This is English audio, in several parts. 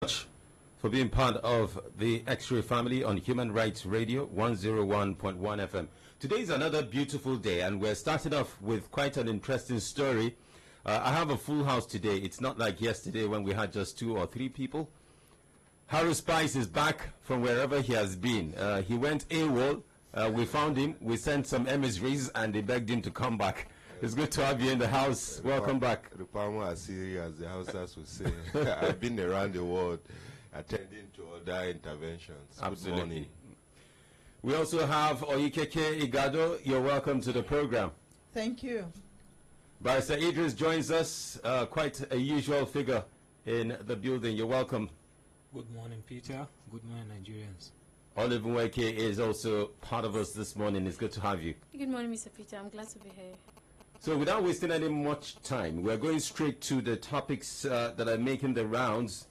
Much for being part of the X-Ray family on Human Rights Radio 101.1 FM. Today is another beautiful day, and we're starting off with quite an interesting story. I have a full house today. It's not like yesterday when we had just 2 or 3 people. Harry Spice is back from wherever he has been. He went AWOL. We found him. We sent some emissaries, and they begged him to come back. It's good to have you in the house. Welcome back. The Palma Assyria, as the Hausas would say. I've been around the world attending to other interventions. Absolutely. Good morning. We also have Oyikeke Igado. You're welcome to the program. Thank you. Barrister Idris joins us, quite a usual figure in the building. You're welcome. Good morning, Peter. Good morning, Nigerians. Olive Nweke is also part of us this morning. It's good to have you. Good morning, Mr. Peter. I'm glad to be here. So without wasting any much time, we're going straight to the topics that are making the rounds.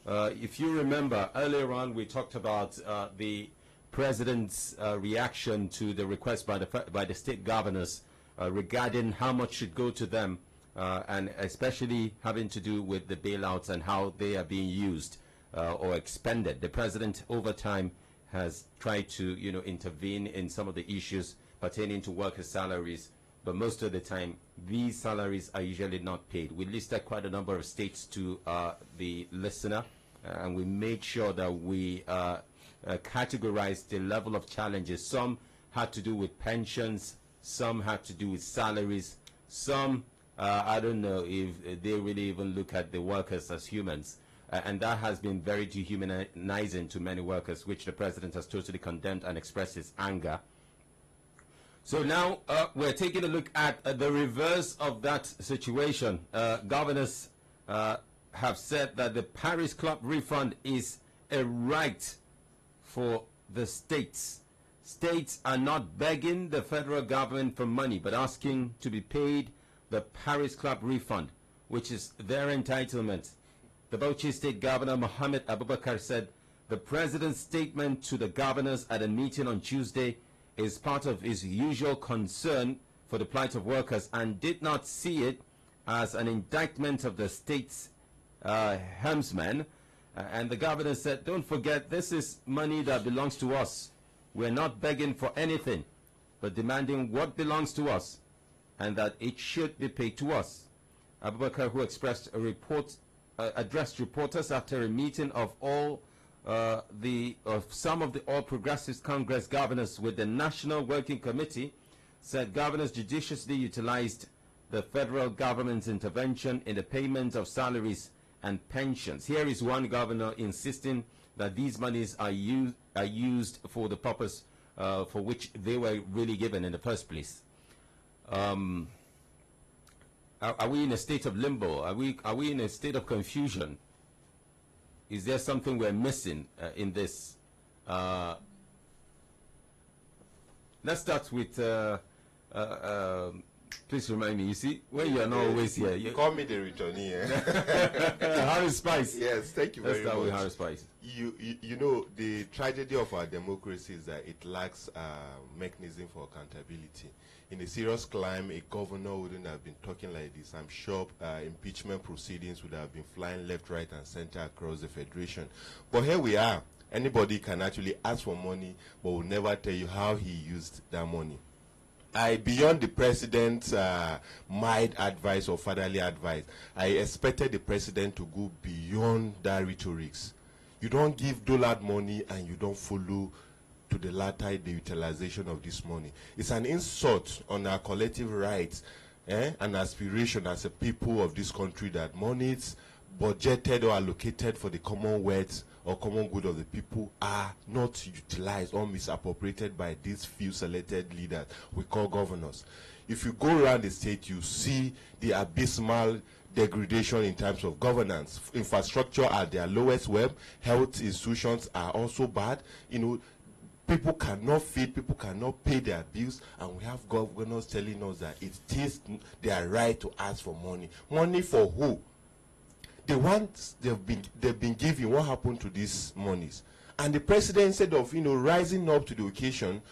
If you remember, earlier on we talked about the president's reaction to the request by the state governors regarding how much should go to them, and especially having to do with the bailouts and how they are being used or expended. The president over time has tried to, intervene in some of the issues pertaining to workers' salaries, but most of the time these salaries are usually not paid. We listed quite a number of states to the listener, and we made sure that we categorized the level of challenges. Some had to do with pensions, some had to do with salaries, some I don't know if they really even look at the workers as humans. And that has been very dehumanizing to many workers, which the president has totally condemned and expressed his anger. So now we're taking a look at the reverse of that situation. Governors have said that the Paris Club refund is a right for the states. States are not begging the federal government for money, but asking to be paid the Paris Club refund, which is their entitlement. The Bauchi State Governor Mohammed Abubakar said the president's statement to the governors at a meeting on Tuesday is part of his usual concern for the plight of workers and did not see it as an indictment of the state's helmsmen. And the governor said, don't forget, this is money that belongs to us. We're not begging for anything, but demanding what belongs to us and that it should be paid to us. Abubakar, who expressed a report, addressed reporters after a meeting of some of the All Progressives Congress governors with the National Working Committee, said governors judiciously utilized the federal government's intervention in the payment of salaries and pensions. Here is one governor insisting that these monies are used for the purpose for which they were really given in the first place. Are we in a state of limbo? Are we in a state of confusion? Is there something we're missing in this? Let's start with, please remind me, you see, when you're not always here. You call me the returnee. Harry Spice. Yes, thank you very much. Let's start with Harry Spice. You know, the tragedy of our democracy is that it lacks mechanism for accountability. In a serious climb, a governor wouldn't have been talking like this. I'm sure impeachment proceedings would have been flying left, right, and center across the federation. But here we are. Anybody can actually ask for money, but will never tell you how he used that money. Beyond the president's mild advice or fatherly advice, I expected the president to go beyond that rhetorics. You don't give dollar money and you don't follow to the latter the utilization of this money. It's an insult on our collective rights and aspiration as a people of this country that money is budgeted or allocated for the commonwealth or common good of the people are not utilized or misappropriated by these few selected leaders we call governors. If you go around the state, you see the abysmal degradation in terms of governance. Infrastructure at their lowest web. Health institutions are also bad. People cannot feed, people cannot pay their bills, and we have governors telling us that it is their right to ask for money. Money for who? The ones they've been giving, what happened to these monies? And the president, instead of rising up to the occasion,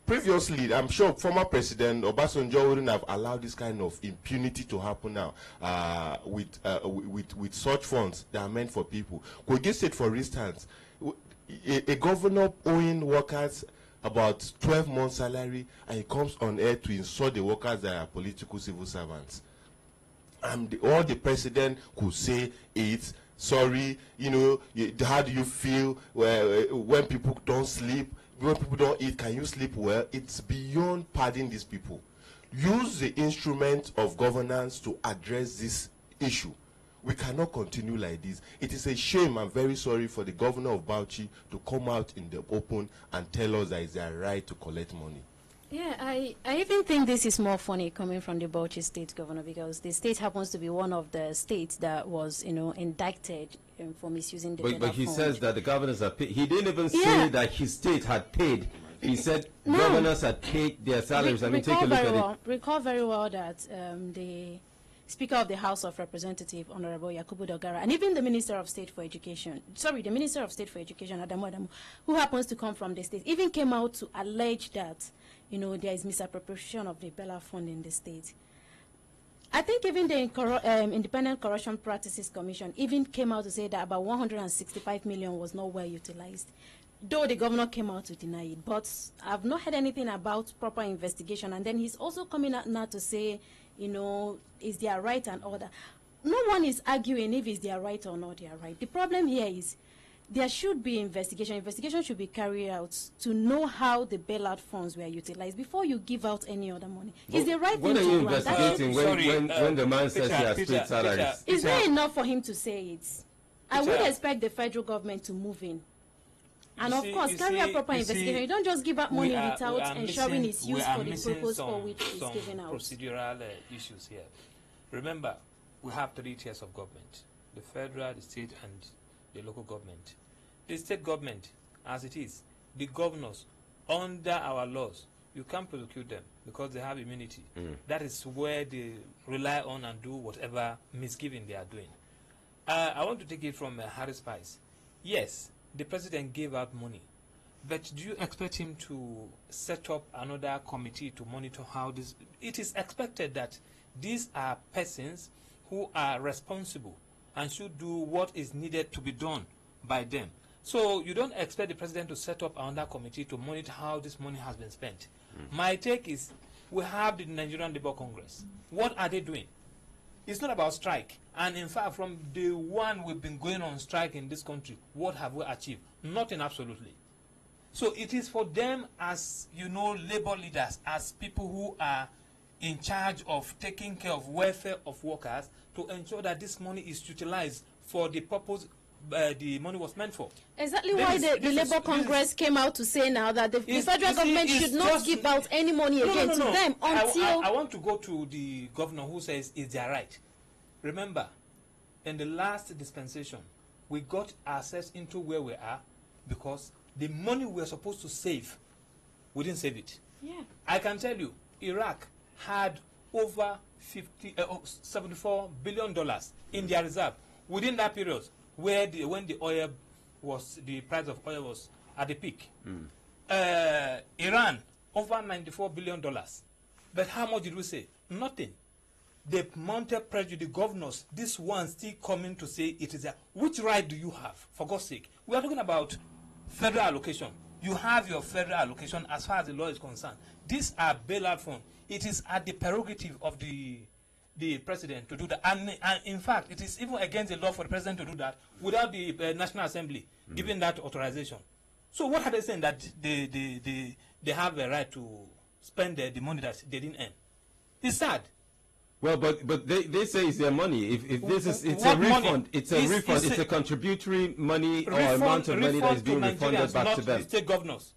previously, I'm sure former President Obasanjo wouldn't have allowed this kind of impunity to happen now with such funds that are meant for people. Kogi State, for instance, a governor owing workers about 12 months' salary, and he comes on air to insult the workers that are political civil servants. And all the president could say is, sorry, how do you feel when people don't sleep, when people don't eat, can you sleep well? It's beyond pardoning these people. Use the instrument of governance to address this issue. We cannot continue like this. It is a shame. I'm very sorry for the governor of Bauchi to come out in the open and tell us that it's their right to collect money. Yeah, I even think this is more funny coming from the Bauchi state governor, because the state happens to be one of the states that was, indicted for misusing the But he fund. says that the governors are paid. He didn't even say that his state had paid. He said governors had paid their salaries. I mean, take a look at it. Recall very well that the Speaker of the House of Representatives, Honorable Yakubu Dogara, and even the Minister of State for Education, the Minister of State for Education, Adamu, who happens to come from the state, even came out to allege that, there is misappropriation of the Bella Fund in the state. I think even the Independent Corruption Practices Commission even came out to say that about 165 million was not well utilized, though the governor came out to deny it. But I've not heard anything about proper investigation. And then he's also coming out now to say, is their right and order. No one is arguing if it's their right or not their right. The problem here is there should be investigation. Investigation should be carried out to know how the bailout funds were utilized before you give out any other money. Is the right thing to do? When are you investigating when the man says he has paid salaries? Is not enough for him to say it? I would expect the federal government to move in. And of course, carry a proper investigation. You don't just give out money without ensuring it's used for the purpose for which it's given out. Procedural issues here. Remember, we have 3 tiers of government: the federal, the state, and the local government. The state government, as it is, the governors, under our laws, you can't prosecute them because they have immunity. That is where they rely on and do whatever misgiving they are doing. I want to take it from Harris Pice. Yes, the president gave out money, but do you expect him to set up another committee to monitor how this? It is expected that these are persons who are responsible and should do what is needed to be done by them. So you don't expect the president to set up another committee to monitor how this money has been spent. My take is, we have the Nigerian Labour Congress. What are they doing? It's not about strike. And in fact, from the one we've been going on strike in this country, what have we achieved? Nothing, absolutely. So it is for them, as labor leaders, as people who are in charge of taking care of welfare of workers, to ensure that this money is utilized for the purpose the money was meant for. Exactly why the Labour Congress came out to say now that the federal government should not give out any money again to them until... I want to go to the governor who says it's their right. Remember, in the last dispensation, we got ourselves into where we are because the money we were supposed to save, we didn't save it. Yeah. I can tell you, Iraq had over $74 billion in their reserve within that period, when the price of oil was at the peak. Iran, over $94 billion. But how much did we say? Nothing. They mounted pressure, the governors, this one still coming to say it is which right do you have, for God's sake? We are talking about federal allocation. You have your federal allocation as far as the law is concerned. These are bailout funds. It is at the prerogative of the president to do that. And in fact, it is even against the law for the president to do that without the National Assembly giving that authorization. So what are they saying? That they have a right to spend the money that they didn't earn? It's sad. Well, but they say it's their money. If this is a refund, it's a refund. It's a contributory money or amount of money that is being refunded back to them. The state governors,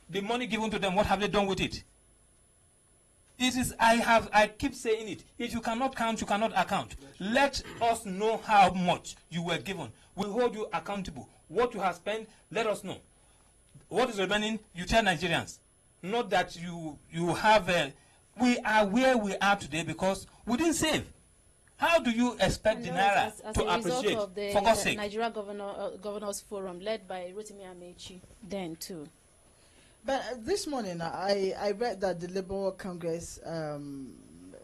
the money given to them, what have they done with it? It is. I keep saying it. If you cannot count, you cannot account. Let us know how much you were given. We hold you accountable. What you have spent, let us know. What is remaining, you tell Nigerians. Not that you have. We are where we are today because we didn't save. How do you expect the Naira to appreciate? Of the, for God's sake. Nigeria Governors Forum led by Rotimi Amechi then too. But this morning, I read that the Labour Congress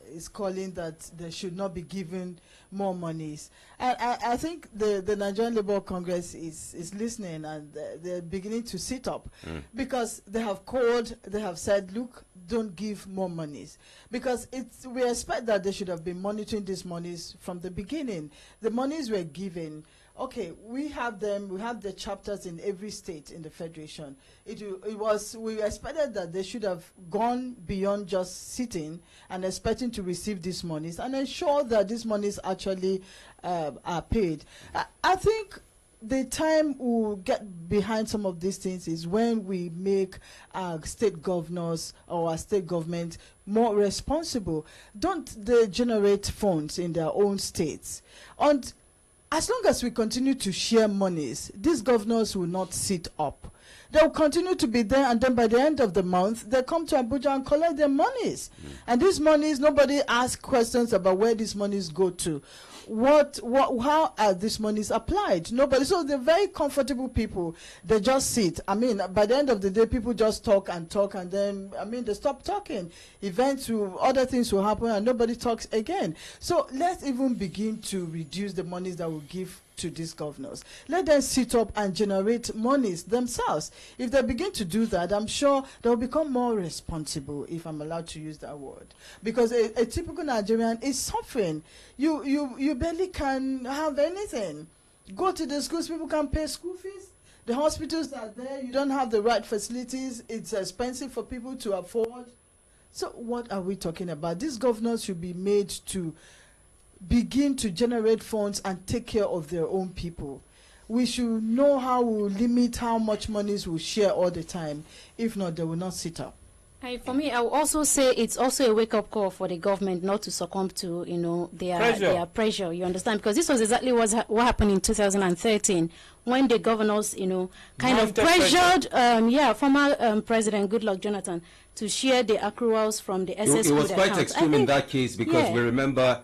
is calling that they should not be given more monies. And I think the Nigerian Labour Congress is listening, and they're beginning to sit up because they have called, they have said, look, don't give more monies. Because we expect that they should have been monitoring these monies from the beginning. The monies were given. Okay, we have them. We have the chapters in every state in the federation. We expected that they should have gone beyond just sitting and expecting to receive these monies and ensure that these monies actually are paid. I think the time we'll get behind some of these things is when we make our state governors or our state government more responsible. Don't they generate funds in their own states? And as long as we continue to share monies, these governors will not sit up. They'll continue to be there, and then by the end of the month, they come to Abuja and collect their monies. And these monies, nobody asks questions about where these monies go to. How are these monies applied? Nobody. So they're very comfortable people. They just sit. I mean, by the end of the day, people just talk, and then, I mean, they stop talking. Other things will happen, and nobody talks again. So let's even begin to reduce the monies that we give to these governors. Let them sit up and generate monies themselves. If they begin to do that, I'm sure they'll become more responsible, if I'm allowed to use that word. Because a typical Nigerian is suffering. You barely can have anything. Go to the schools, people can't pay school fees. The hospitals are there, you don't have the right facilities, it's expensive for people to afford. So what are we talking about? These governors should be made to begin to generate funds and take care of their own people. We should know how we limit how much monies we share all the time. If not, they will not sit up. For me, I will also say it's also a wake-up call for the government not to succumb to, their pressure. You understand? Because this was exactly what happened in 2013 when the governors, kind of pressured, former President Goodluck Jonathan to share the accruals from the SS. It was quite extreme in that case because we remember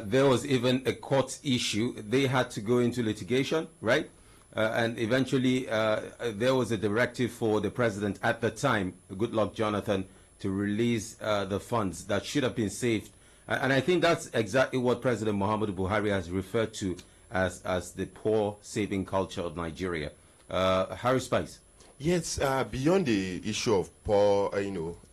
there was even a court issue. They had to go into litigation, right? And eventually there was a directive for the president at the time, Goodluck Jonathan, to release the funds that should have been saved. And I think that's exactly what President Muhammadu Buhari has referred to as the poor saving culture of Nigeria. Harry Spice. Yes, beyond the issue of poor,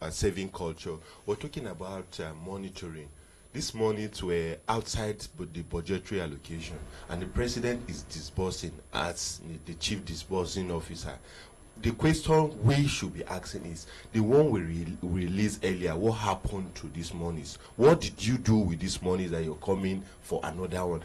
saving culture, we're talking about monitoring. These monies were outside the budgetary allocation, and the president is disbursing as the chief disbursing officer. The question we should be asking is, the one we released earlier, what happened to these monies? What did you do with these monies that you're coming for another one?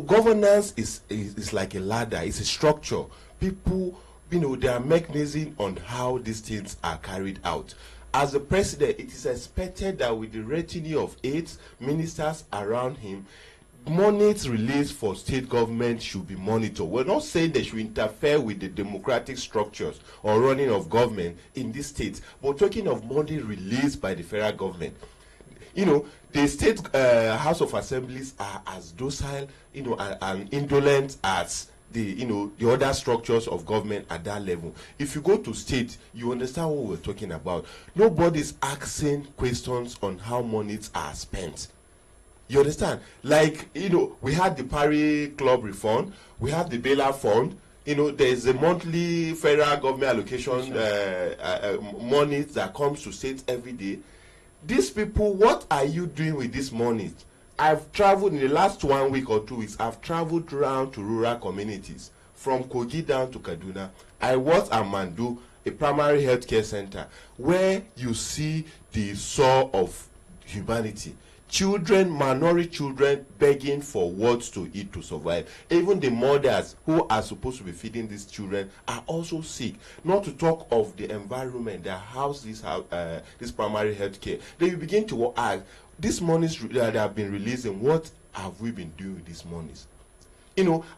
Governance is like a ladder, it's a structure. People, there are mechanisms on how these things are carried out. As the president, it is expected that with the retinue of 8 ministers around him, monies released for state government should be monitored. We're not saying they should interfere with the democratic structures or running of government in these states, but talking of money released by the federal government. The state House of Assemblies are as docile, and indolent as the other structures of government at that level. If you go to state, you understand what we're talking about. Nobody's asking questions on how monies are spent. You understand? Like, we had the Paris Club reform, we have the bailout fund, there's a monthly federal government allocation money that comes to states every day. These people, what are you doing with this money? I've traveled in the last 1 week or 2 weeks. I've traveled around to rural communities from Kogi down to Kaduna. I was at Mandu, a primary health care center, where you see the soul of humanity. Children, minority children, begging for what to eat to survive. Even the mothers who are supposed to be feeding these children are also sick. Not to talk of the environment that house this primary health care. Then you begin to ask, these monies that have been releasing, what have we been doing with these monies?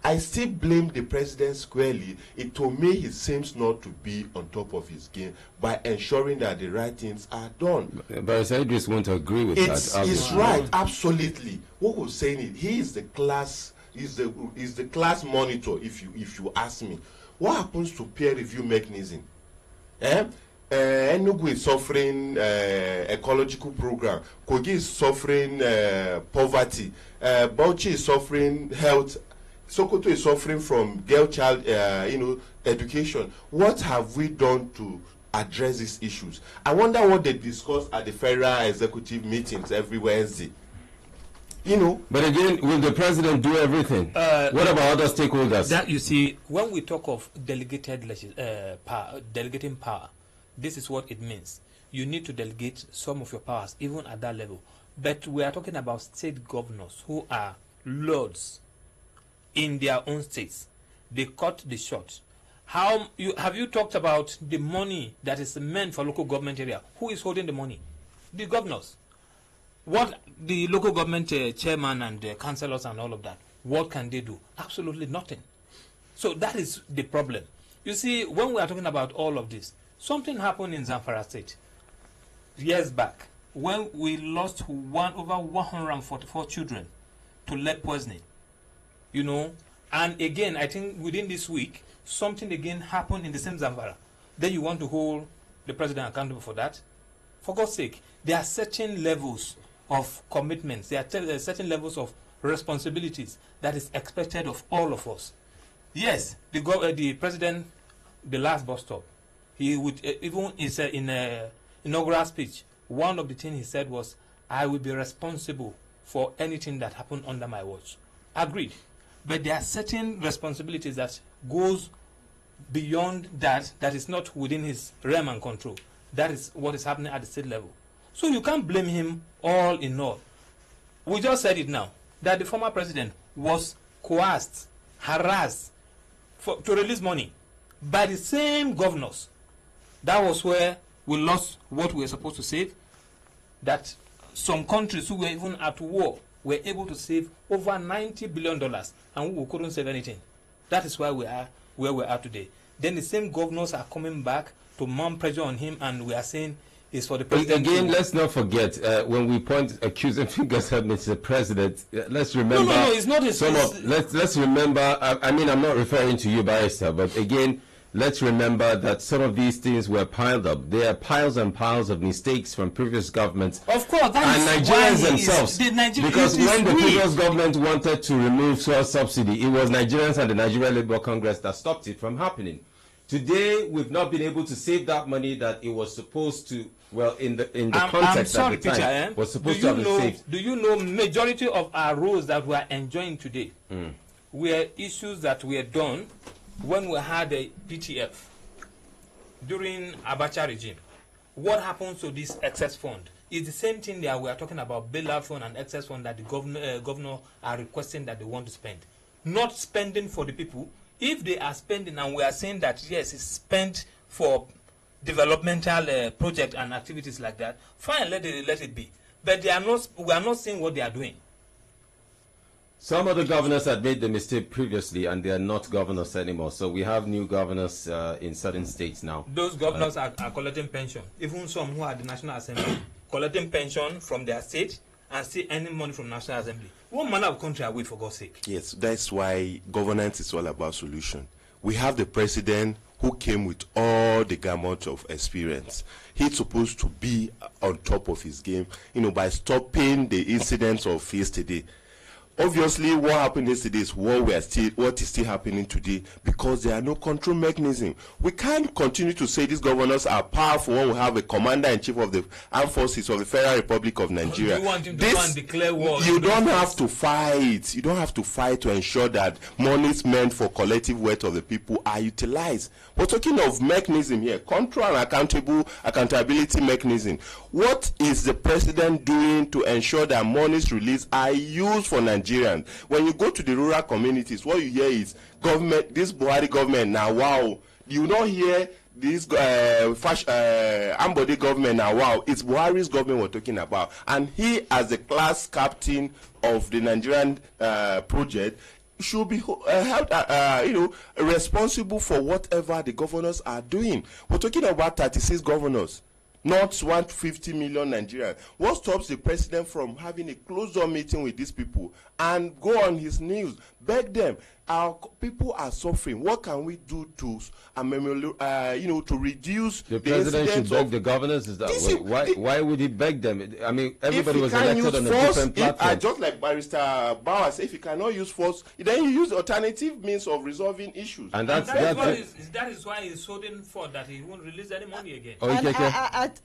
I still blame the president squarely. To me, he seems not to be on top of his game by ensuring that the right things are done. But I just want to agree with that. It's right, absolutely. What we're saying is, he is the class, is the class monitor. If you ask me, what happens to peer review mechanism? Enugu is suffering ecological program. Kogi is suffering poverty. Bauchi is suffering health. Sokoto is suffering from girl child, education. What have we done to address these issues? I wonder what they discuss at the federal executive meetings every Wednesday. But again, will the president do everything? What about other stakeholders? That, you see, when we talk of delegating power, this is what it means. You need to delegate some of your powers, even at that level. But we are talking about state governors who are lords in their own states. They cut the short. Have you talked about the money that is meant for local government area? Who is holding the money? The governors. What the local government chairman and councillors and all of that, what can they do? Absolutely nothing. So that is the problem. You see, when we are talking about all of this, something happened in Zamfara State years back when we lost over 144 children to lead poisoning. And again, I think within this week, something again happened in the same Zamfara. Then you want to hold the president accountable for that? For God's sake, there are certain levels of commitments, there are certain levels of responsibilities that is expected of all of us. Yes, the president, the last bus stop, he would, even in an inaugural speech, one of the things he said was, I will be responsible for anything that happened under my watch. Agreed. But there are certain responsibilities that goes beyond that is not within his realm and control. That is what is happening at the state level. So you can't blame him all in all. We just said it now, that the former president was coerced, harassed to release money by the same governors. That was where we lost what we were supposed to save. That some countries who were even at war were able to save over $90 billion and we couldn't save anything. That is why we are where we are today. Then the same governors are coming back to mount pressure on him, and we are saying it's for the president. Again, let's not forget, when we point accusing fingers at Mr. President, let's remember. No, it's not his. Let's remember. I mean, I'm not referring to you, Barrister, but again, let's remember that some of these things were piled up. There are piles and piles of mistakes from previous governments. Of course, that and is Nigerians why themselves. Because when the previous government wanted to remove fuel subsidy, it was Nigerians and the Nigerian Labour Congress that stopped it from happening. Today, we've not been able to save that money that it was supposed to. Well, in the context sorry, at the time, Peter, was supposed to have been saved. Do you know majority of our roads that we are enjoying today were issues that were done when we had a PTF during Abacha regime? What happens to this excess fund? It's the same thing that we are talking about, bailout fund and excess fund that the governor are requesting that they want to spend. Not spending for the people. If they are spending, and we are saying that yes, it's spent for developmental projects and activities like that, fine, let it be. But we are not seeing what they are doing. Some of the governors had made the mistake previously, and they are not governors anymore. So we have new governors in certain states now. Those governors are collecting pension. Even some who are at the National Assembly, collecting pension from their state and still earning money from National Assembly. What manner of country are we, for God's sake? Yes, that's why governance is all about solution. We have the president who came with all the gamut of experience. He's supposed to be on top of his game, by stopping the incidents of yesterday. Obviously, what happened yesterday is what is still happening today, because there are no control mechanism. We can't continue to say these governors are powerful when we have a commander-in-chief of the armed forces of the Federal Republic of Nigeria. You want him to go and declare war? You don't have to fight. You don't have to fight to ensure that monies meant for collective wealth of the people are utilized. We're talking of mechanism here, control and accountability mechanism. What is the president doing to ensure that monies released are used for Nigeria? When you go to the rural communities, what you hear is government, this Buhari government now, wow. You don't hear this Ambode government now, wow. It's Buhari's government we're talking about. And he, as the class captain of the Nigerian project, should be held, responsible for whatever the governors are doing. We're talking about 36 governors. Not 150 million Nigerians. What stops the president from having a closed-door meeting with these people and go on his news, beg them, our people are suffering. What can we do to, to reduce the president should beg the governors? Is that why would he beg them? I mean, everybody was elected on a different platform. Just like Barrister Bauer said, if you cannot use force, then you use alternative means of resolving issues. And that is why he's holding for that he won't release any money again.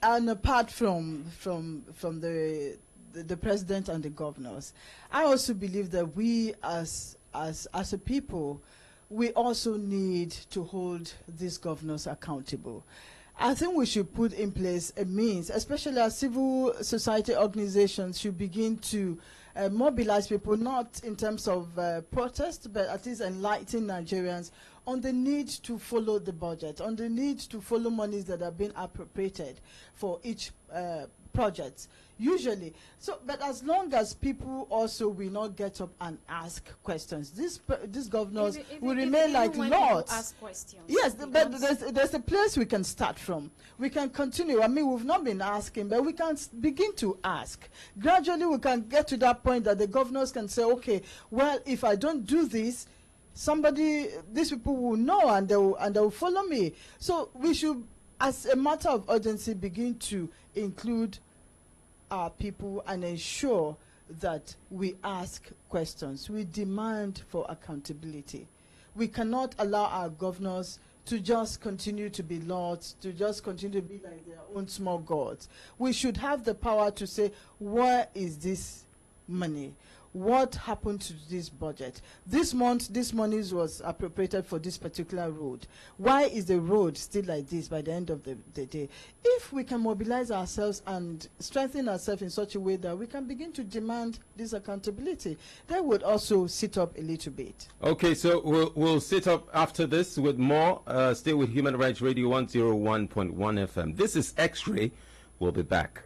And apart from the president and the governors, I also believe that we as a people, we also need to hold these governors accountable. I think we should put in place a means, especially as civil society organizations should begin to mobilize people, not in terms of protest, but at least enlighten Nigerians on the need to follow the budget, on the need to follow monies that have been appropriated for each project. Usually, but as long as people also will not get up and ask questions, these governors will remain like lords. Ask questions. Yes, but there's a place we can start from. We can continue. I mean, we've not been asking, but we can begin to ask. Gradually, we can get to that point that the governors can say, okay, well, if I don't do this, these people will know and they will follow me. So we should, as a matter of urgency, begin to include our people and ensure that we ask questions. We demand for accountability. We cannot allow our governors to just continue to be lords, to just continue to be like their own small gods. We should have the power to say, where is this money? What happened to this budget? This month, this money was appropriated for this particular road. Why is the road still like this by the end of the day? If we can mobilize ourselves and strengthen ourselves in such a way that we can begin to demand this accountability, that would also sit up a little bit. Okay, so we'll sit up after this with more. Stay with Human Rights Radio 101.1 FM. This is X-Ray. We'll be back.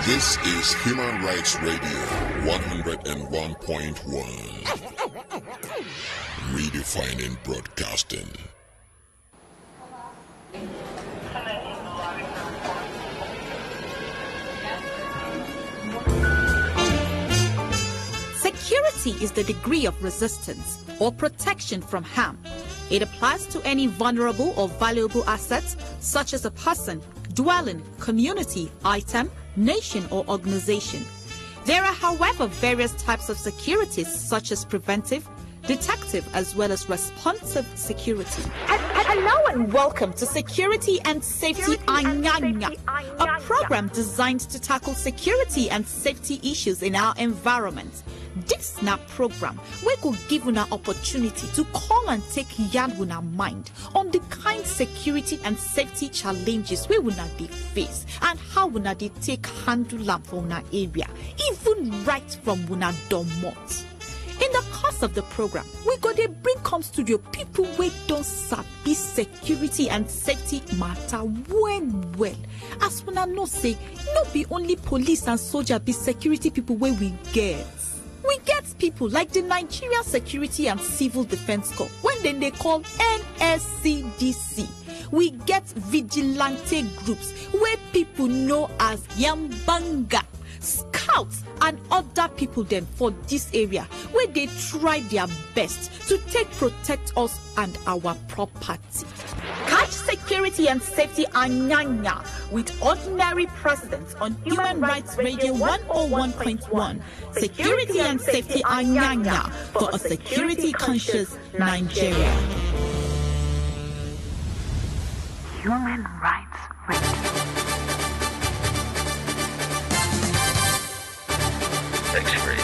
This is Human Rights Radio 101.1. Redefining broadcasting. Security is the degree of resistance or protection from harm. It applies to any vulnerable or valuable assets, such as a person, dwelling, community, item, nation, or organization. There are, however, various types of securities, such as preventive, detective, as well as responsive security. Hello and welcome to Security and Safety Anyanya, a program designed to tackle security and safety issues in our environment. This na program we could give you an opportunity to call and take yarn with our mind on the kind security and safety challenges we will not face and how we not take handle them for our area, even right from una domot. In the course of the program, we go to bring come studio people we don't sabi security and safety matter well. As we know say, no be only police and soldier be security people where we get. We get people like the Nigerian Security and Civil Defense Corps, when they call NSCDC. We get vigilante groups where people know as Yambanga, scouts and other people then for this area where they try their best to protect us and our property. Catch Security and Safety Anyanya with ordinary presidents on Human Rights Radio 101.1. Security and Safety Anyanya for a security conscious Nigeria. Human Rights Radio. X-Ray.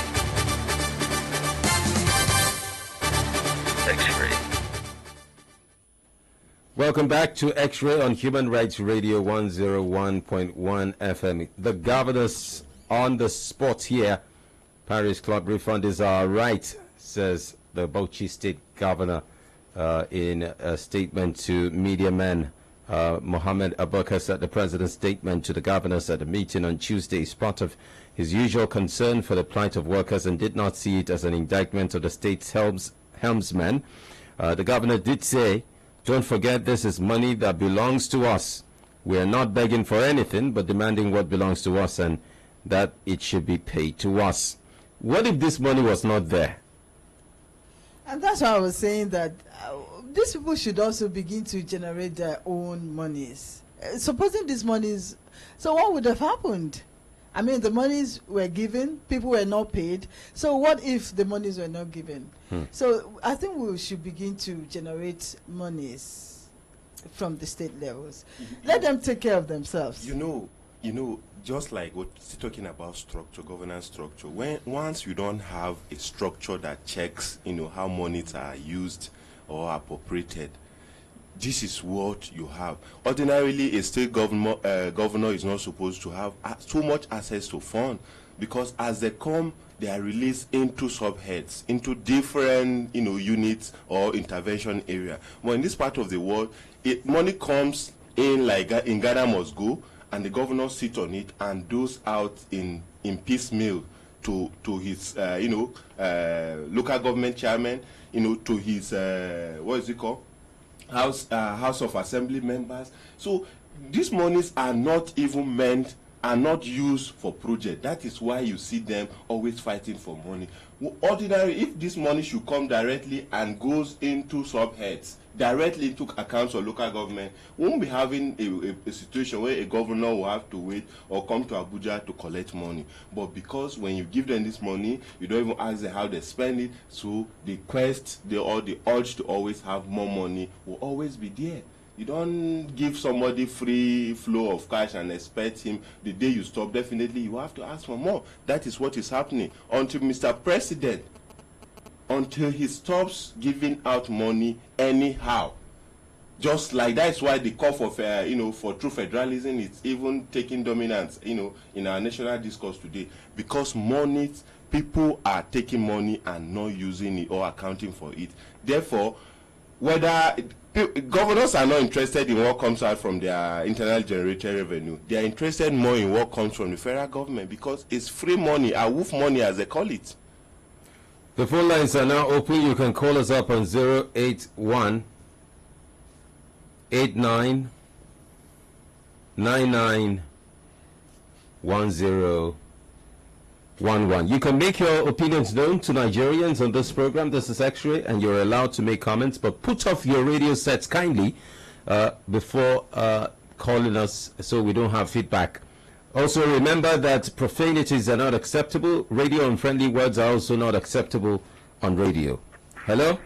Welcome back to X-Ray on Human Rights Radio 101.1 FM. The governors on the spot here. Paris Club refund is our right, says the Bauchi State Governor in a statement to media men. Mohammed Abubakar said the president's statement to the governors at a meeting on Tuesday is part of his usual concern for the plight of workers and did not see it as an indictment of the state's helmsman. The governor did say, "Don't forget this is money that belongs to us. We are not begging for anything but demanding what belongs to us and that it should be paid to us." What if this money was not there? And that's why I was saying that these people should also begin to generate their own monies. Supposing these monies, so what would have happened? I mean, the monies were given, people were not paid. So what if the monies were not given? So I think we should begin to generate monies from the state levels. Let them take care of themselves. You know, just like what talking about structure, governance structure. Once you don't have a structure that checks, how monies are used or appropriated, this is what you have. Ordinarily, a state governor is not supposed to have too much access to funds, because as they come, they are released into subheads, into different units or intervention area. But in this part of the world, money comes in like in Ghana must go, and the governor sits on it and does out in piecemeal to his local government chairman, to his what is it called? House of Assembly members. So these monies are not used for project. That is why you see them always fighting for money. Ordinarily, if this money should come directly and goes into subheads, directly into accounts of local government, we won't be having a situation where a governor will have to wait or come to Abuja to collect money. But because when you give them this money, you don't even ask them how they spend it, so the urge to always have more money will always be there. You don't give somebody free flow of cash and expect him, the day you stop, definitely you have to ask for more. That is what is happening until Mr. President, until he stops giving out money anyhow. Just like that's why the call for for true federalism is even taking dominance in our national discourse today, because people are taking money and not using it or accounting for it. Therefore, whether governors are not interested in what comes out from their internal generated revenue, they are interested more in what comes from the federal government, because it's free money, awoof money as they call it. The phone lines are now open. You can call us up on 081 89 99 1011. You can make your opinions known to Nigerians on this program. This is X-Ray, and you're allowed to make comments, but put off your radio sets kindly before calling us, so we don't have feedback. Also, remember that profanities are not acceptable. Radio unfriendly words are also not acceptable on radio. Hello?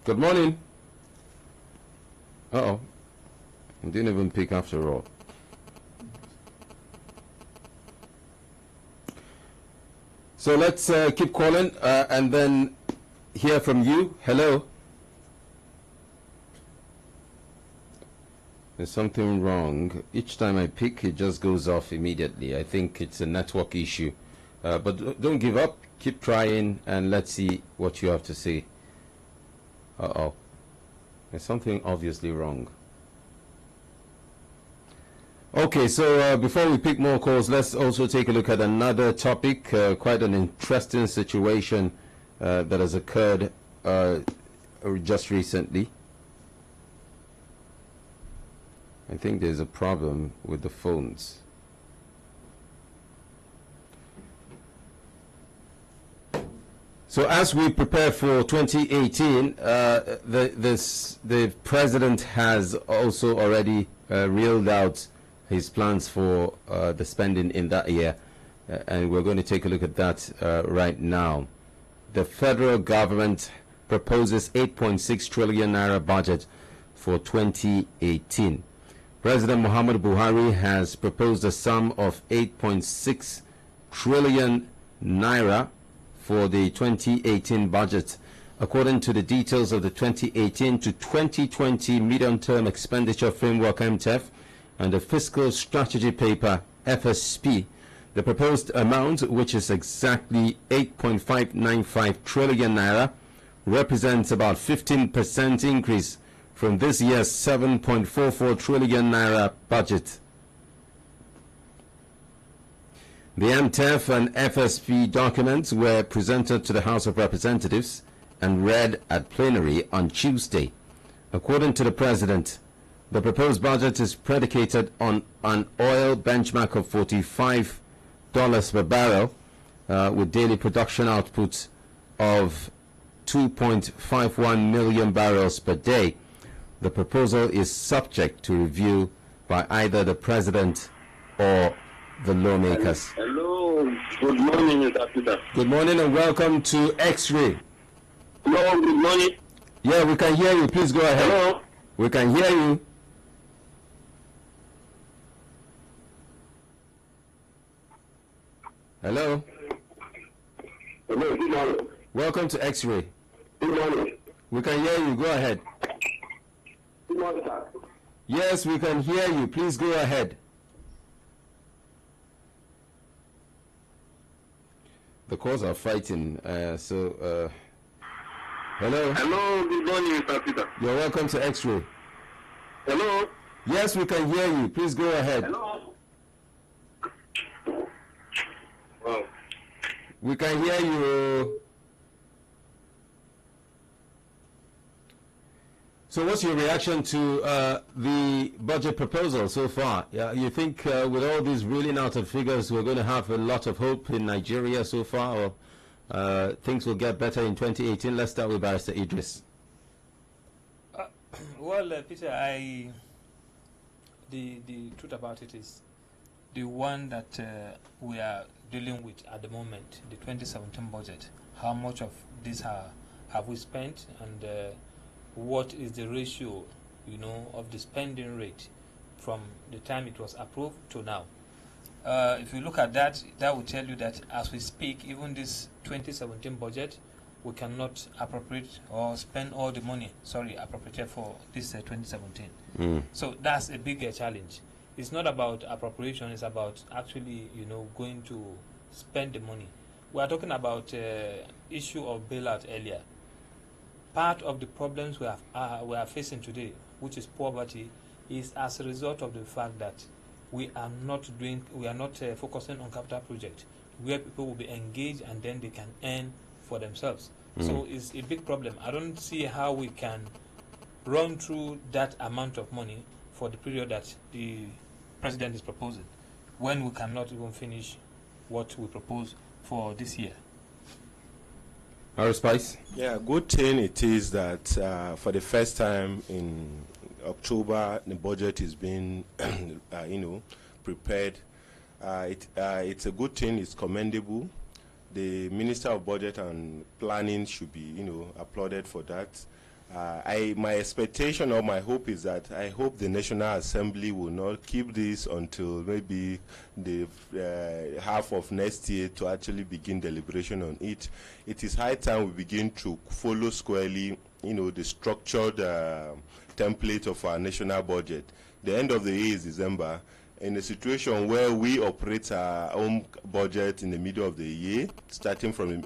Good morning. Uh-oh. I didn't even pick after all. So let's keep calling and then hear from you. Hello? There's something wrong. Each time I pick, it just goes off immediately. I think it's a network issue. But don't give up. Keep trying, and let's see what you have to say. Uh-oh. There's something obviously wrong. Okay, so before we pick more calls, let's also take a look at another topic. Quite an interesting situation that has occurred just recently. I think there's a problem with the phones. So as we prepare for 2018, the president has also already reeled out his plans for the spending in that year, and we're going to take a look at that right now. The federal government proposes 8.6 trillion naira budget for 2018. President Muhammad Buhari has proposed a sum of 8.6 trillion naira for the 2018 budget. According to the details of the 2018 to 2020 medium-term expenditure framework (MTEF) and the fiscal strategy paper (FSP), the proposed amount, which is exactly 8.595 trillion naira, represents about 15% increase from this year's 7.44 trillion naira budget. The MTEF and FSP documents were presented to the House of Representatives and read at plenary on Tuesday. According to the President, the proposed budget is predicated on an oil benchmark of $45 per barrel, with daily production output of 2.51 million barrels per day. The proposal is subject to review by either the president or the lawmakers. Hello, good morning, Mr. Peter. Good morning and welcome to X-Ray. Hello, good morning. Yeah, we can hear you. Please go ahead. Hello. We can hear you. Hello. Hello, good morning. Welcome to X-Ray. Good morning. We can hear you. Go ahead. Good morning, sir. Yes, we can hear you. Please go ahead. The calls are fighting. Hello. Hello, good morning, Mr. Peter. You're welcome to X-Ray. Hello. Yes, we can hear you. Please go ahead. Hello. Wow. We can hear you. So what's your reaction to the budget proposal so far? You think with all these reeling out of figures, we're going to have a lot of hope in Nigeria so far, or things will get better in 2018? Let's start with Barrister Idris. Well, Peter, the truth about it is the one that we are dealing with at the moment, the 2017 budget. How much of this have we spent, and what is the ratio, of the spending rate from the time it was approved to now? If you look at that, that will tell you that as we speak, even this 2017 budget, we cannot appropriate or spend all the money, appropriated for this 2017. So that's a bigger challenge. It's not about appropriation, it's about actually, going to spend the money. We are talking about issue of bailout earlier. Part of the problems we are facing today, which is poverty, is as a result of the fact that we are not focusing on capital projects where people will be engaged and then they can earn for themselves. So it's a big problem. I don't see how we can run through that amount of money for the period that the president is proposing, when we cannot even finish what we propose for this year. Spice? Yeah, good thing it is that for the first time in October, the budget is being, prepared. It's a good thing. It's commendable. The Minister of Budget and Planning should be, applauded for that. My expectation or my hope is that I hope the National Assembly will not keep this until maybe the half of next year to actually begin deliberation on it. It is high time we begin to follow squarely, the structured template of our national budget. The end of the year is December. In a situation where we operate our own budget in the middle of the year, starting from,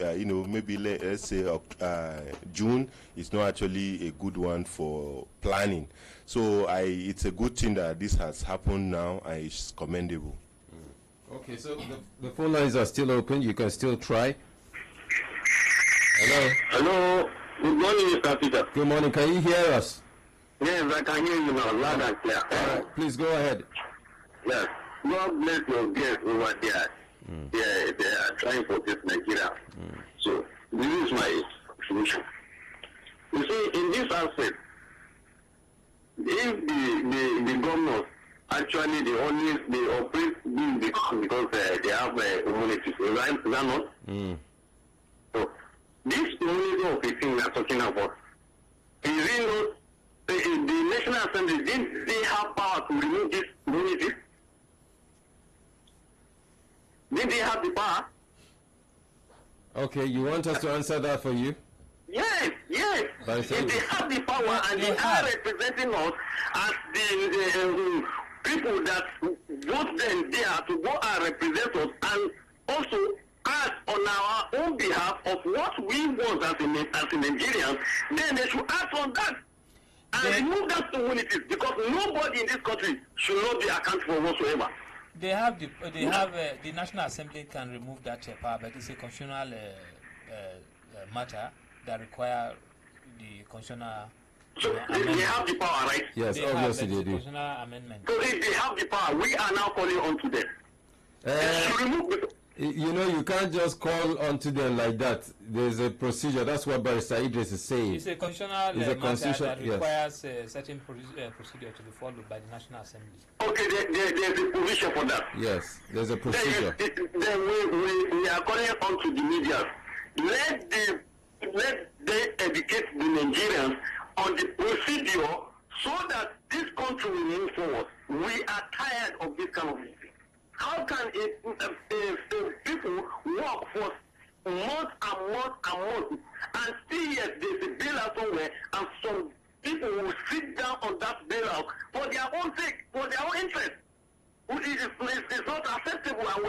maybe let's say June, is not actually a good one for planning. So it's a good thing that this has happened now, and it's commendable. Okay, so the phone lines are still open. You can still try. Hello. Hello. Good morning, Mr. Peter. Good morning. Can you hear us? Yes, I can hear you now, loud and clear. All right, please go ahead. Yes. God bless your guests over there. They are trying for this Nigeria. So this is my solution. You see, in this aspect, if the governors actually they operate this because they have immunity, is that not? So this immunity of the thing we are talking about, is it not the National Assembly, didn't they have power to remove this immunity? Did they have the power? Okay, you want us to answer that for you? Yes. If they have the power and they are representing us as the people that vote them there to go and represent us, and also act on our own behalf of what we want as a Nigerians, then they should act on that and remove that immunity, because nobody in this country should not be accountable whatsoever. The National Assembly can remove that power, but it's a constitutional matter that require the constitutional. So they have the power, right? Yes, obviously they do. Constitutional amendment. So if they have the power, we are now calling on to them. They should remove it. You know, you can't just call onto them like that. There's a procedure. That's what Barrister Idris is saying. It's a constitutional matter that requires certain procedure to be followed by the National Assembly. Okay, there's a provision for that. Yes, there's a procedure. Then we are calling on to the media. Let them educate the Nigerians on the procedure so that this country will move forward. We are tired of this kind of thing. How can people work for months and months and months and still yet there's a bailout somewhere and some people will sit down on that bailout for their own sake, for their own interest? It's not acceptable, and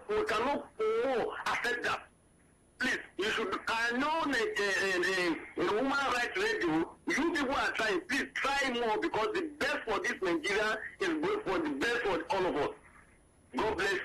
we cannot accept that. Please, you should. I know in Human Rights Radio, you people are trying. Please try more, because the best for this Nigeria is good for the best for all of us. God bless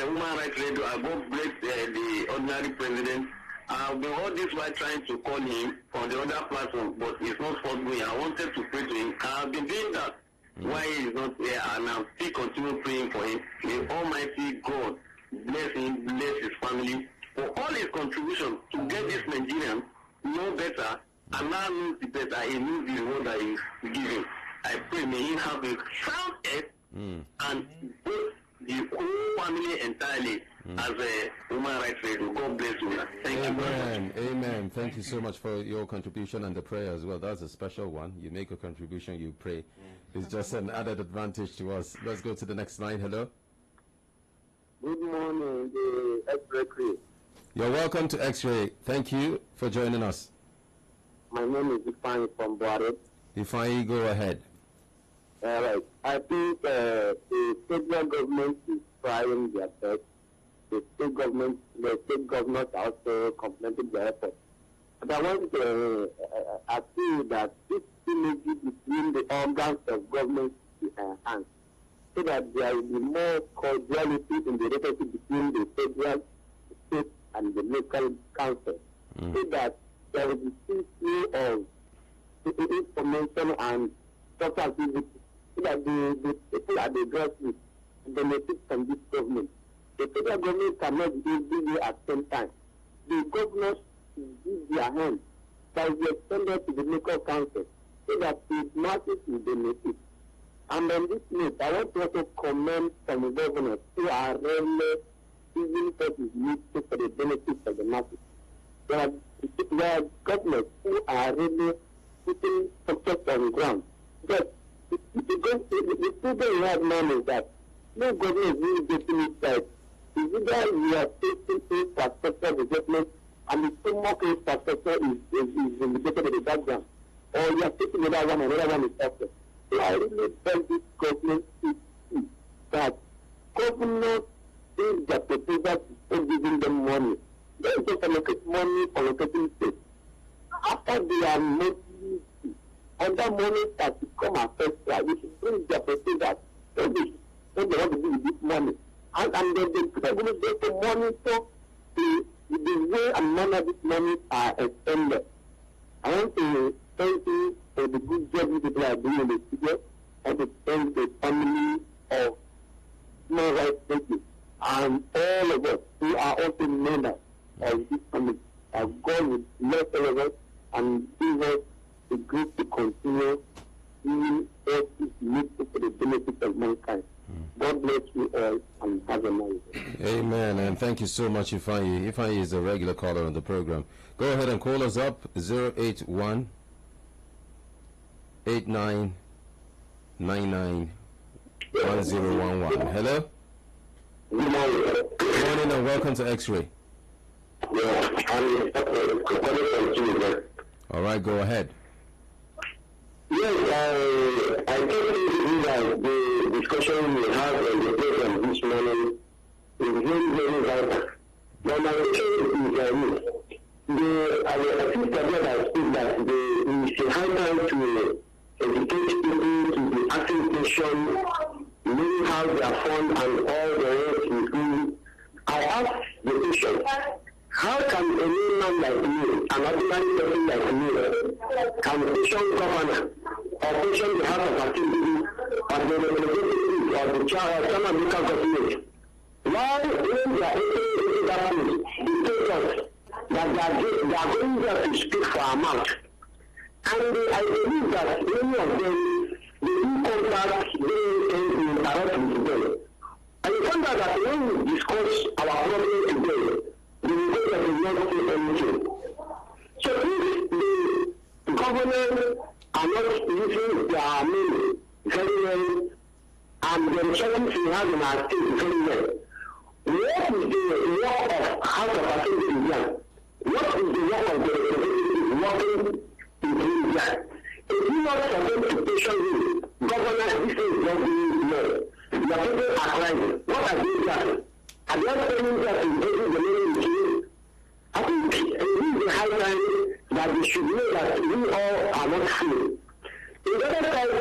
Human Rights Radio. God bless the ordinary president. I've been all this while trying to call him on the other platform, but it's not possible. I wanted to pray to him. I've been doing that. Why he is not here, and I'll still continue praying for him. May Almighty God bless him, bless his family, for all his contribution to get this Nigerian know better, and now knows the better. He knows the reward that he is giving. I pray may he have a sound head and both the whole family entirely as a Human Rights Radio. God bless you. Thank you very much. Amen. Thank you so much for your contribution and the prayer as well. That's a special one. You make a contribution, you pray. It's just an added advantage to us. Let's go to the next line. Hello. Good morning, the X-Ray crew. You're welcome to X-Ray. Thank you for joining us. My name is Ifeanyi from Buhari. Ifeanyi, go ahead. All right. I think the federal government is trying their best. The state government also complemented their efforts. But I want to appeal that this synergy between the organs of government is enhanced, so that there will be more cordiality in the relationship between the federal, the state, and the local council, so that there will be free of information and social activity, so that the people at the grassroots benefit from this government. The federal government cannot be busy at the same time. The governors give their hand that will be extended to the local council, so that the masses will benefit. And on this note, I want to also commend some governors who are really using what is needed for the benefit of the masses. There are governors who are really putting subjects on the ground. But the problem we have now is that no government is really getting it right. It's either we are facing infrastructure development and the framework infrastructure is indicated in the background, or you are taking another one, another one is after. So I really thank this government to see that governors in their proposals is giving them money. They just allocate money for locating states. After they are mostly other money that become affected, we should bring their proposals. So they want to do with this money. And then the government going to monitor the way and manner this money are expended. I want to thank you for the good job you people are doing in the studio, and to thank the family of human rights people and all of us who are also members of this family. God will bless all of us and give us the grace to continue doing what is needful for the benefit of mankind. God bless you all and have a nice day. Amen, and thank you so much, Ifeanyi. Ifeanyi is a regular caller on the program. Go ahead and call us up, 081 8999 1011. Hello? Good morning. Good morning and welcome to X-Ray. Yeah, I'm calling from Tuesday. All right, go ahead. Yes, I totally agree that the discussion we have on the program this morning is very, very vital. But my question is I think that it's a high time to educate people to be asking questions, knowing how they are formed and all the rest include. I ask the question, how can a man like me, an ordinary person like me, can question governor or question the House of Assembly or the representative or the chair or some local government? Why when they are entering that place, they told us that they are going there to speak for our mouth. And I believe that many of them, they do contact, they interact with them. And we found out that when we discuss our problem today, the result will not say anything. So if the government are not using their money very well, and the resources we have in our state very well, what is the work of House of Assembly in India? What is the work of the representative working in India? If you not for them to patient with governance, this is not being law. Your people are crying. What are they doing? Are they telling that to taking the money in jail? I think it is the high time that they should know that we all are not free. In the other side, the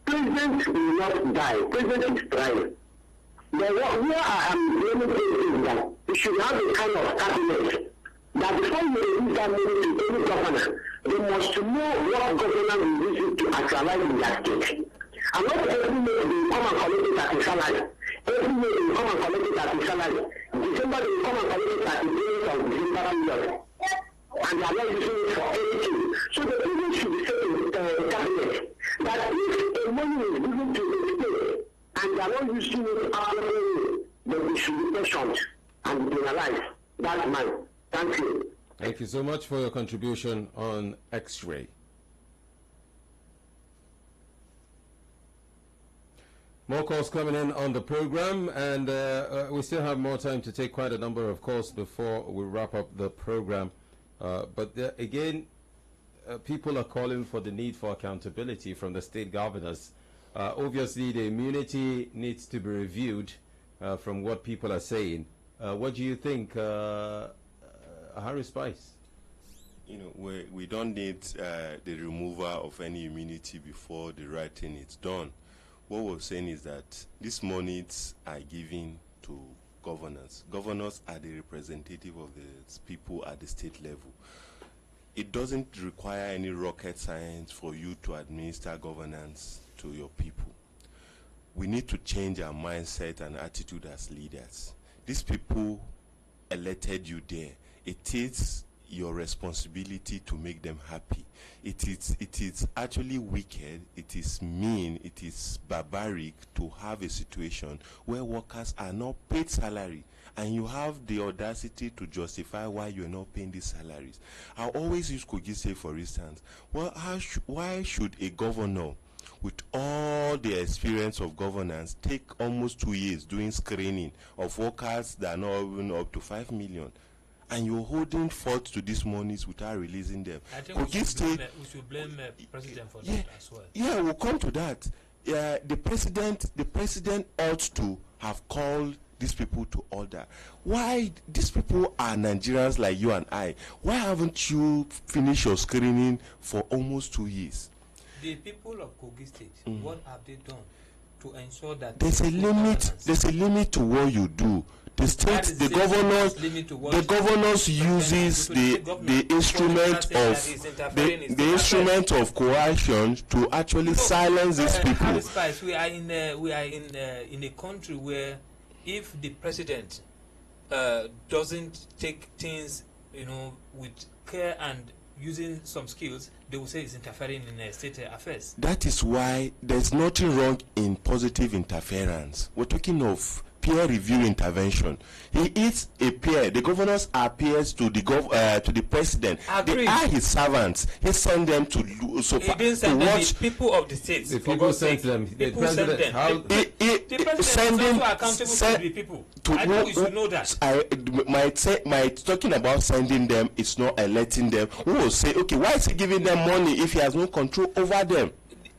president will not die. President is trying. But where I am blaming is that we should have a kind of cabinet that before you release that money to any governor, they must know what governor will use it to actualize in their state. And not every year they come and collect it as a salary. Every year they come and collect it as a salary. December they come and collect it as a payment of December period. And they are not using it for anything. So the people should be set in the cabinet that if the money is given to the state and they are not using it appropriately, then they should be patient and penalized. That's mine. Thank you. Thank you so much for your contribution on X-ray. More calls coming in on the program, and we still have more time to take quite a number of calls before we wrap up the program. But again, people are calling for the need for accountability from the state governors. Obviously, the immunity needs to be reviewed from what people are saying. What do you think, Harry Spice? You know, we don't need the removal of any immunity before the right thing is done. What we're saying is that these monies are given to governors. Governors are the representative of the people at the state level. It doesn't require any rocket science for you to administer governance to your people. We need to change our mindset and attitude as leaders. These people elected you there. It is your responsibility to make them happy. It is actually wicked, it is mean, it is barbaric to have a situation where workers are not paid salary and you have the audacity to justify why you're not paying these salaries. I always use Kogi say, for instance, well, why should a governor with all the experience of governance take almost 2 years doing screening of workers that are not even up to 5 million? And you're holding forth to these monies without releasing them. I think we should blame President for that as well. Yeah, we'll come to that. The president ought to have called these people to order. Why? These people are Nigerians like you and I. Why haven't you finished your screening for almost 2 years? The people of Kogi State, what have they done to ensure that there's a limit? There's a limit to what you do. The state, the governors uses the instrument of coercion to actually silence these people. We are in a country where if the president doesn't take things, with care and using some skills, they will say it's interfering in state affairs. That is why there's nothing wrong in positive interference. We're talking of peer review intervention. He is a peer. The governors are peers to the president. Agreed. They are his servants. He sent them to watch. The people of the states. The people sent them. The president. The president is also accountable to the people. I think we should know that. My talking about sending them is not electing them. Who will say, okay, why is he giving them money if he has no control over them?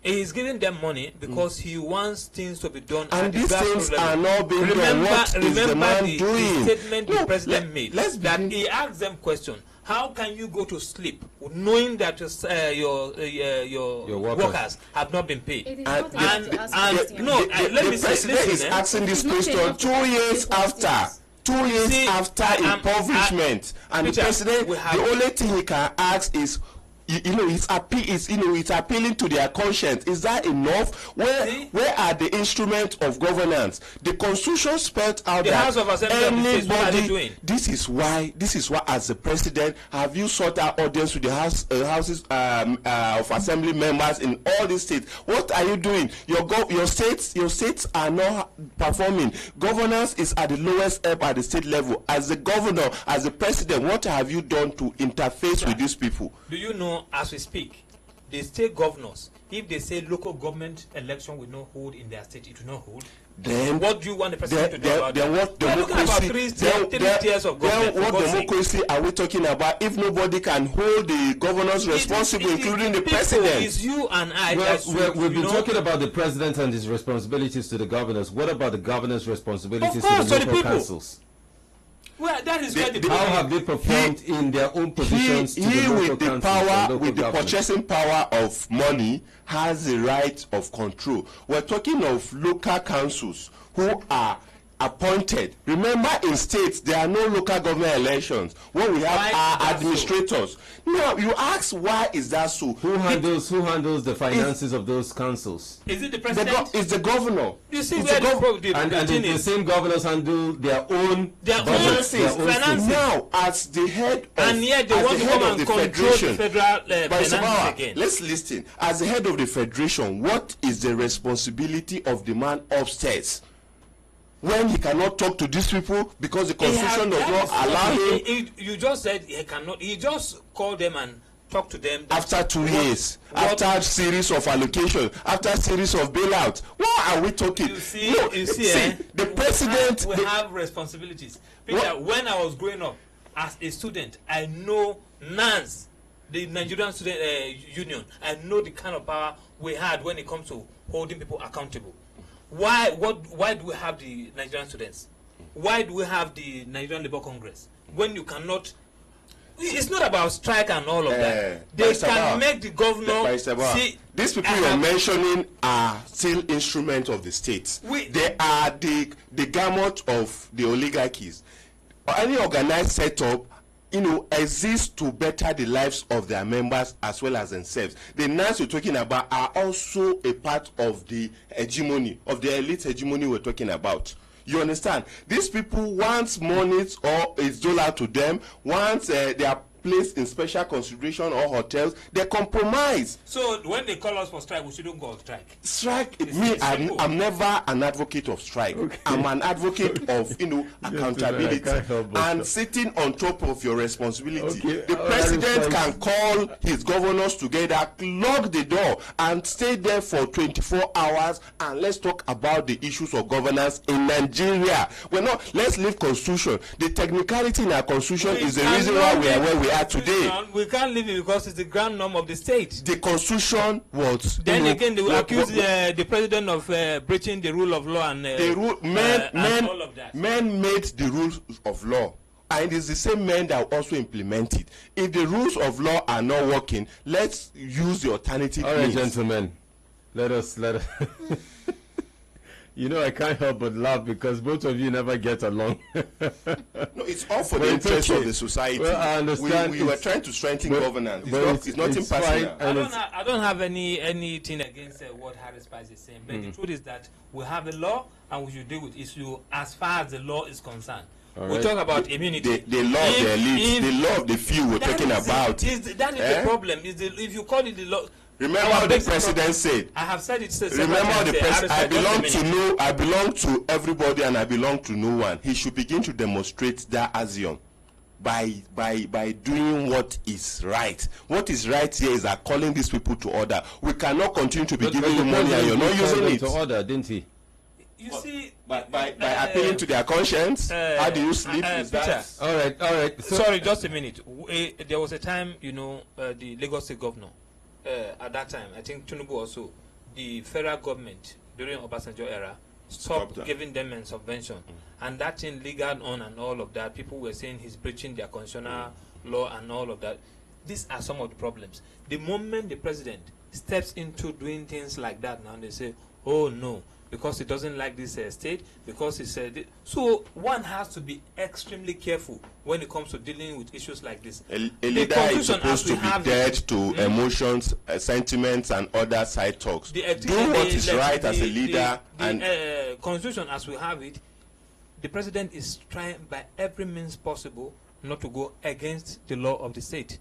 He's giving them money because he wants things to be done. And these things are not being done. What is the man doing? The statement the president made that he asked them question. How can you go to sleep knowing that your workers have not been paid? Let me say, the president is asking this question 2 years after. 2 years after impoverishment, and Peter, the president, the only thing he can ask is, it's appealing to their conscience. Is that enough? Where are the instruments of governance? The Constitution spelled out the that House of Assembly anybody. what are they doing? This is why, as the president, have you sought out audience with the houses of assembly members in all these states? What are you doing? Your states are not performing. Governance is at the lowest ebb at the state level. As the governor, as the president, what have you done to interface with these people? Do you know, as we speak, the state governors, if they say local government election will not hold in their state, it will not hold. Then what do you want the president to do about then that? What democracy? Three tiers of government. Then what democracy are we talking about if nobody can hold the governors responsible, including the president? It's you and I. We've been talking about the president and his responsibilities to the governors. What about the governors' responsibilities to the local councils? Well, that is where the how have they performed in their own positions to the local with the power, with the purchasing power of money, has the right of control. We're talking of local councils who are appointed. Remember, in states there are no local government elections. When we have our administrators. So? Now you ask, why is that so? Who handles the finances of those councils? Is it the president? It's the governor. You see where the same governors handle their own finances. Now, as the head of, and yet they want to come and control the federal finances again. Let's listen. As the head of the federation, what is the responsibility of the man upstairs? When he cannot talk to these people because the constitution does not allow him. You just said he cannot. He just called them and talked to them. After 2 years, after a series of allocation, after a series of bailouts, what are we talking? You see, the president. We have responsibilities. Peter, when I was growing up as a student, I know NANS, the Nigerian Student Union. I know the kind of power we had when it comes to holding people accountable. Why do we have the Nigerian students? Why do we have the Nigerian Labour Congress? When you cannot, it's not about strike and all of that. They can make the governor see. These people you're mentioning are still instruments of the states. They are the gamut of the oligarchies. Any organized setup, exists to better the lives of their members as well as themselves. The NAS you're talking about are also a part of the hegemony, of the elite hegemony we're talking about. You understand? These people want money or it's dollar to them, once they are placed in special consideration or hotels, they compromise. So when they call us for strike, we shouldn't go on strike. Strike, I'm never an advocate of strike. Okay. I'm an advocate of accountability and sitting on top of your responsibility. Okay. The president can call his governors together, lock the door and stay there for 24 hours and let's talk about the issues of governance in Nigeria. Let's leave constitution. The technicality in our constitution is the reason why we are where we are today. We can't leave it because it's the grand norm of the state. The constitution was. Then again, they will accuse the president of breaching the rule of law and all of that. Men made the rules of law, and it's the same men that also implement it. If the rules of law are not working, let's use the alternative means. All right, gentlemen, let us. I can't help but laugh because both of you never get along. No, it's all for the interest of the society. Well, I understand. We were trying to strengthen governance. It's nothing personal. I don't have anything against what Harris Price is saying, but the truth is that we have a law and we should deal with issue as far as the law is concerned. We talk about immunity. The law of the elite, the law of the few we're talking about. That is the problem. If you call it the law. Remember what the president said. I have said it. Remember the president. I belong to everybody, and I belong to no one. He should begin to demonstrate that axiom by doing what is right. What is right here is that calling these people to order. We cannot continue to be giving you money and you're not using it. To order, didn't he? You see, by appealing to their conscience. How do you sleep? Peter, all right. Sorry, just a minute. There was a time, the Lagos State governor. At that time, I think Tinubu also, the federal government during Obasanjo era stopped giving them a subvention, and that thing lingered on and all of that. People were saying he's breaching their constitutional law and all of that. These are some of the problems. The moment the president steps into doing things like that, now they say, "Oh no, because he doesn't like this state, because he said so one has to be extremely careful when it comes to dealing with issues like this. A leader is supposed to be dead to emotions, sentiments, and other side talks. Do what is right as a leader. The constitution as we have it, the president is trying by every means possible not to go against the law of the state.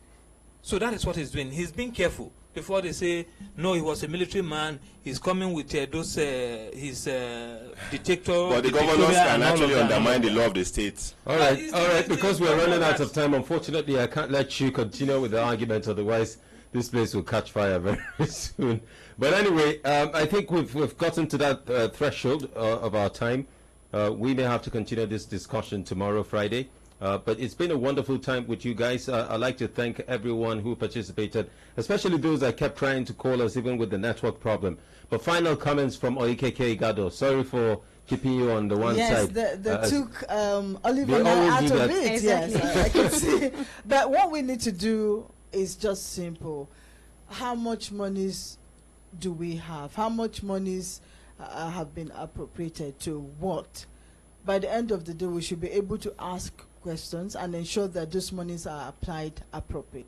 So that is what he's doing. He's being careful. Before they say, no, he was a military man, he's coming with his dictator. But the governors can actually undermine the law of the state. All right, because we're running out of time, unfortunately, I can't let you continue with the argument, otherwise this place will catch fire very soon. But anyway, I think we've gotten to that threshold of our time. We may have to continue this discussion tomorrow, Friday. But it's been a wonderful time with you guys. I'd like to thank everyone who participated, especially those that kept trying to call us even with the network problem. But final comments from Oikeke Igado. Sorry for keeping you on the one side. Yes, they took Oliver out of it. Exactly. Yes, I can see. But what we need to do is just simple. How much monies do we have? How much monies have been appropriated to what? By the end of the day, we should be able to ask questions and ensure that those monies are applied appropriately.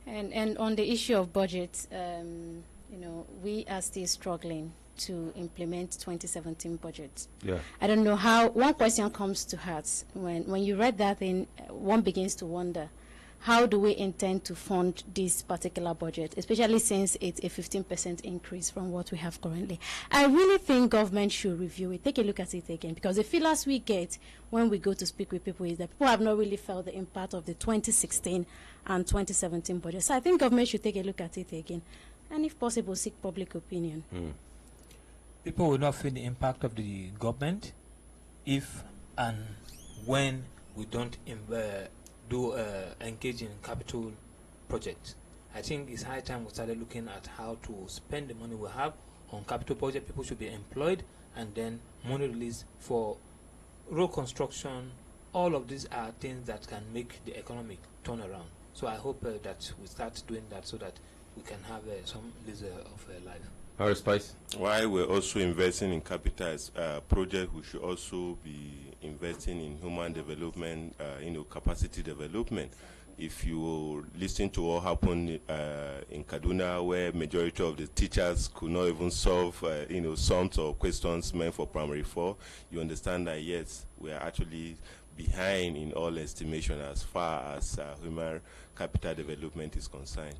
And on the issue of budget, you know, we are still struggling to implement 2017 budget. Yeah. I don't know how. One question comes to heart when you read that thing. One begins to wonder, how do we intend to fund this particular budget, especially since it's a 15% increase from what we have currently? I really think government should review it, take a look at it again, because the feelers we get when we go to speak with people is that people have not really felt the impact of the 2016 and 2017 budget. So I think government should take a look at it again, and if possible, seek public opinion. People will not feel the impact of the government if and when we don't engage in capital projects. I think it's high time we started looking at how to spend the money we have on capital project. People should be employed, and then money released for road construction. All of these are things that can make the economy turn around. So I hope that we start doing that so that we can have some leisure of life. Harris Spice. While we're also investing in capital project, we should also be investing in human development, capacity development. If you listen to what happened in Kaduna, where majority of the teachers could not even solve, sums or questions meant for primary 4, you understand that yes, we are actually behind in all estimation as far as human capital development is concerned.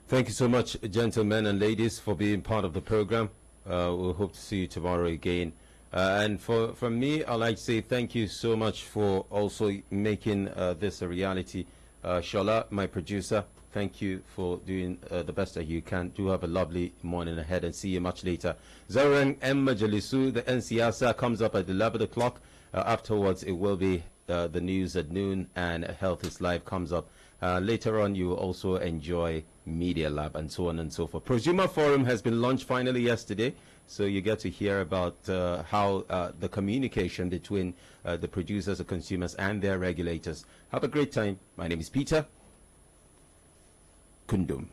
Thank you so much, gentlemen and ladies, for being part of the program. We'll hope to see you tomorrow again. And from me, I'd like to say thank you so much for also making this a reality. Shola, my producer, thank you for doing the best that you can. Do have a lovely morning ahead, and see you much later. Zarang M. Majalisu, the NCSA, comes up at 11 o'clock. Afterwards, it will be the news at noon, and Health is Live comes up. Later on, you will also enjoy Media Lab and so on and so forth. Prosumer Forum has been launched finally yesterday, so you get to hear about how the communication between the producers, the consumers, and their regulators. Have a great time. My name is Peter Kundum.